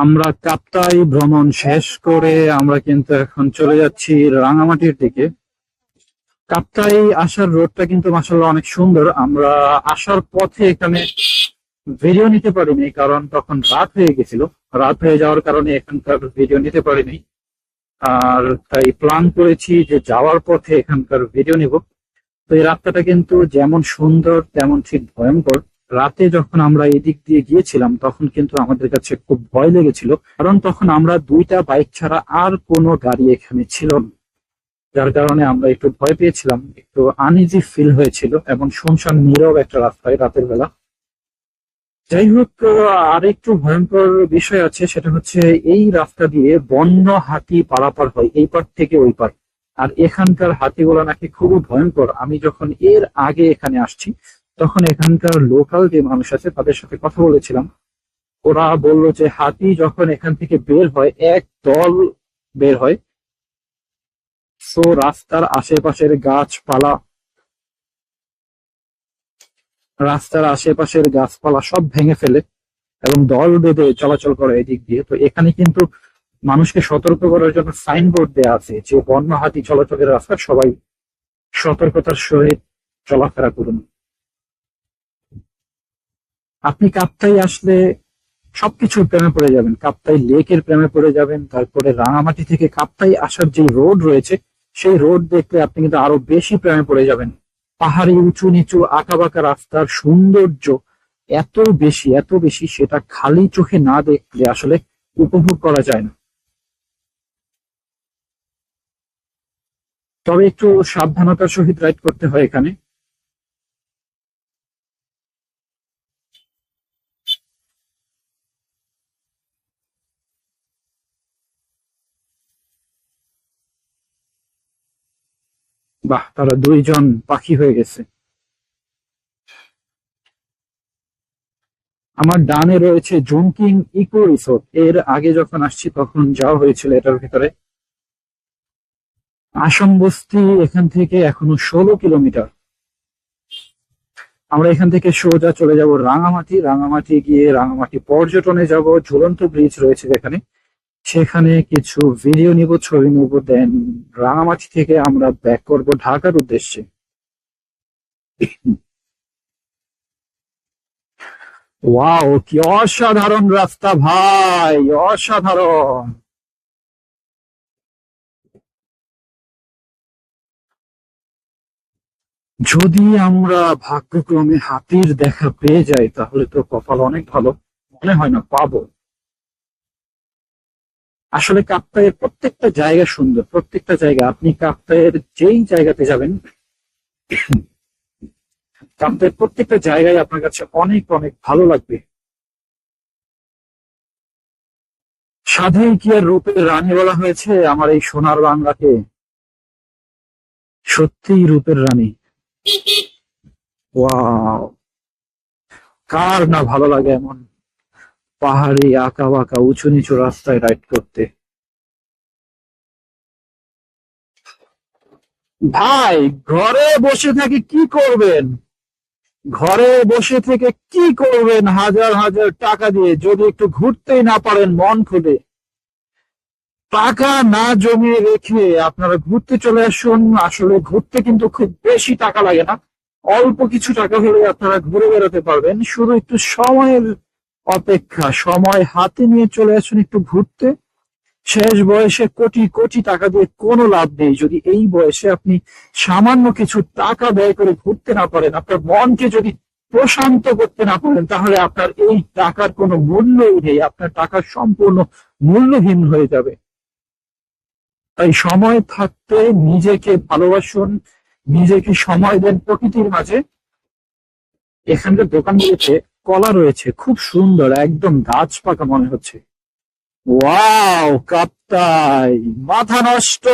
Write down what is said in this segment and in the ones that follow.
আমরা কাপ্তাই ভ্রমণ শেষ করে আমরা কিন্তু এখন চলে যাচ্ছি রাঙামাটির দিকে। কাপ্তাই আসার রোডটা কিন্তু মাসাল্লাহ অনেক সুন্দর। আমরা আসার পথে এখানে ভিডিও নিতে পারিনি, কারণ তখন রাত হয়ে গেছিল। রাত হয়ে যাওয়ার কারণে এখানকার ভিডিও নিতে পারিনি। আর তাই প্ল্যান করেছি যে যাওয়ার পথে এখানকার ভিডিও নিব। তো এই রাস্তাটা কিন্তু যেমন সুন্দর তেমন ঠিক ভয়ঙ্কর। রাতে যখন আমরা এদিক দিয়ে গিয়েছিলাম তখন কিন্তু আমাদের কাছে খুব ভয় লেগেছিল, কারণ তখন আমরা দুইটা বাইক ছাড়া আর কোনো গাড়ি এখানে ছিল না। যার কারণে আমরা একটু ভয় পেয়েছিলাম, একটু আনইজি ফিল হয়েছিল, এবং শুনশান নীরব একটা রাস্তায় রাতের বেলা। যাই হোক, আর একটু ভয়ঙ্কর বিষয় আছে, সেটা হচ্ছে এই রাস্তা দিয়ে বন্য হাতি পারাপার হয় এই পার থেকে ওই পার। আর এখানকার হাতিগুলো নাকি খুবই ভয়ঙ্কর। আমি যখন এর আগে এখানে আসছি তখন এখানকার লোকাল যে মানুষ আছে তাদের সাথে কথা বলেছিলাম। ওরা বলল যে হাতি যখন এখান থেকে বের হয় এক দল বের হয়, তো রাস্তার আশেপাশের গাছপালা সব ভেঙে ফেলে এবং দল বেঁধে চলাচল করে এদিক দিয়ে। তো এখানে কিন্তু মানুষকে সতর্ক করার জন্য সাইনবোর্ড দেওয়া আছে যে বন্য হাতি চলাচলের রাস্তা, সবাই সতর্কতার সহিত চলাফেরা করুন। আপনি কাপ্তাই আসলে সবকিছুর প্রেমে পড়ে যাবেন। কাপ্তাই লেকের প্রেমে পড়ে যাবেন। তারপরে রাঙামাটি থেকে কাপ্তাই আসার যে রোড রয়েছে সেই রোড দেখলে আপনি কিন্তু আরো বেশি প্রেমে পড়ে যাবেন। পাহাড়ি উঁচু নিচু আঁকাবাঁকা রাস্তার সৌন্দর্য এত বেশি সেটা খালি চোখে না দেখলে আসলে উপভোগ করা যায় না। তবে একটু সাবধানতার সহিত রাইড করতে হয় এখানে। বাহ, তারা দুইজন পাখি হয়ে গেছে। আমার ডানে রয়েছে জুনকিং ইকো রিসোর্ট। এর আগে যখন আসছি তখন যাওয়া হয়েছিল এটার ভিতরে। আসাম বস্তি এখান থেকে এখনো 16 কিলোমিটার। আমরা এখান থেকে সোজা চলে যাব রাঙামাটি। রাঙামাটি গিয়ে রাঙামাটি পর্যটনে যাব। ঝুলন্ত ব্রিজ রয়েছে যেখানে, সেখানে কিছু ভিডিও নিব, ছবি নিব। দেন রাঙামাটি থেকে আমরা ব্যাক করব ঢাকার উদ্দেশ্যে। ওয়াও, কি অসাধারণ রাস্তা ভাই, অসাধারণ। যদি আমরা ভাগ্যক্রমে হাতির দেখা পেয়ে যাই তাহলে তো কপাল অনেক ভালো। মনে হয় না পাবো। আসলে কাপ্তাইয়ের প্রত্যেকটা জায়গা সুন্দর, প্রত্যেকটা জায়গা। আপনি কাপ্তাইয়ের যেই জায়গাতে যাবেন, কাপ্তাইয়ের প্রত্যেকটা জায়গায় আপনার কাছে অনেক অনেক ভালো লাগবে। সাধেই কি আর রূপের রানী বলা হয়েছে আমার এই সোনার বাংলাকে? সত্যিই রূপের রানী। ওয়াও, কার না ভালো লাগে এমন পাহাড়ি আঁকা বাঁকা উঁচু নিচু রাস্তায় রাইড করতে। ভাই, ঘরে বসে থেকে কি করবেন? ঘরে বসে থেকে কি করবেন হাজার হাজার টাকা দিয়ে, যদি একটু ঘুরতেই না পারেন মন খুলে? টাকা না জমিয়ে রেখে আপনারা ঘুরতে চলে আসুন। আসলে ঘুরতে কিন্তু খুব বেশি টাকা লাগে না, অল্প কিছু টাকা হলে আপনারা ঘুরে বেড়াতে পারবেন। শুধু একটু সময়ের অপেক্ষা, সময় হাতে নিয়ে চলে আসুন একটু ঘুরতে। শেষ বয়সে কোটি কোটি টাকা দিয়ে কোনো লাভ নেই যদি এই বয়সে আপনি সামান্য কিছু টাকা ব্যয় করে ঘুরতে না পারেন, আপনার মনকে যদি প্রশান্ত করতে না পারেন, তাহলে আপনার এই টাকার কোনো মূল্যই নেই। আপনার টাকা সম্পূর্ণ মূল্যহীন হয়ে যাবে। তাই সময় থাকতে নিজেকে ভালোবাসুন, নিজেকে সময় দেন প্রকৃতির মাঝে। এখানকার দোকানগুলোতে কলা রয়েছে খুব সুন্দর, একদম গাছ পাকা মনে হচ্ছে। ওয়াও, কাপ্তাই, মাথা নষ্ট।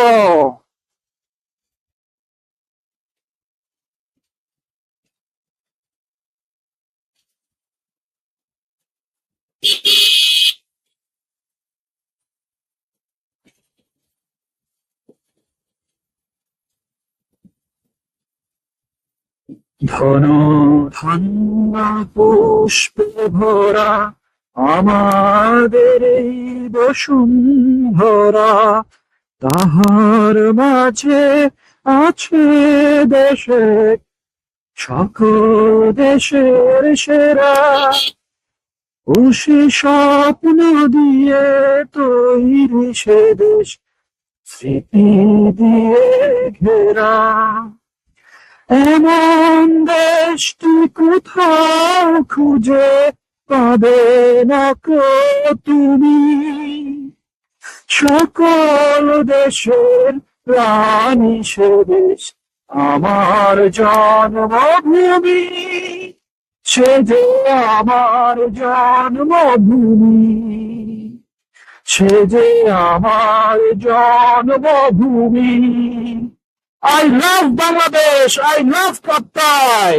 ধন ধান্যা পুষ্পে ভরা আমাদের এই বসুন্ধরা, তাহার মাঝে আছে দেশে সকল দেশের সেরা, ও সে স্বপ্ন দিয়ে তৈরি সে দেশ স্মৃতি দিয়ে ঘেরা। এমন দেশ তুই কোথাও খুঁজে পাবে না কো তুমি, সকল দেশের রানী সে দেশ আমার জন্মভূমি, সে যে আমার জন্মভূমি, সে যে আমার জন্মভূমি। I love Bangladesh, I love Kapptai.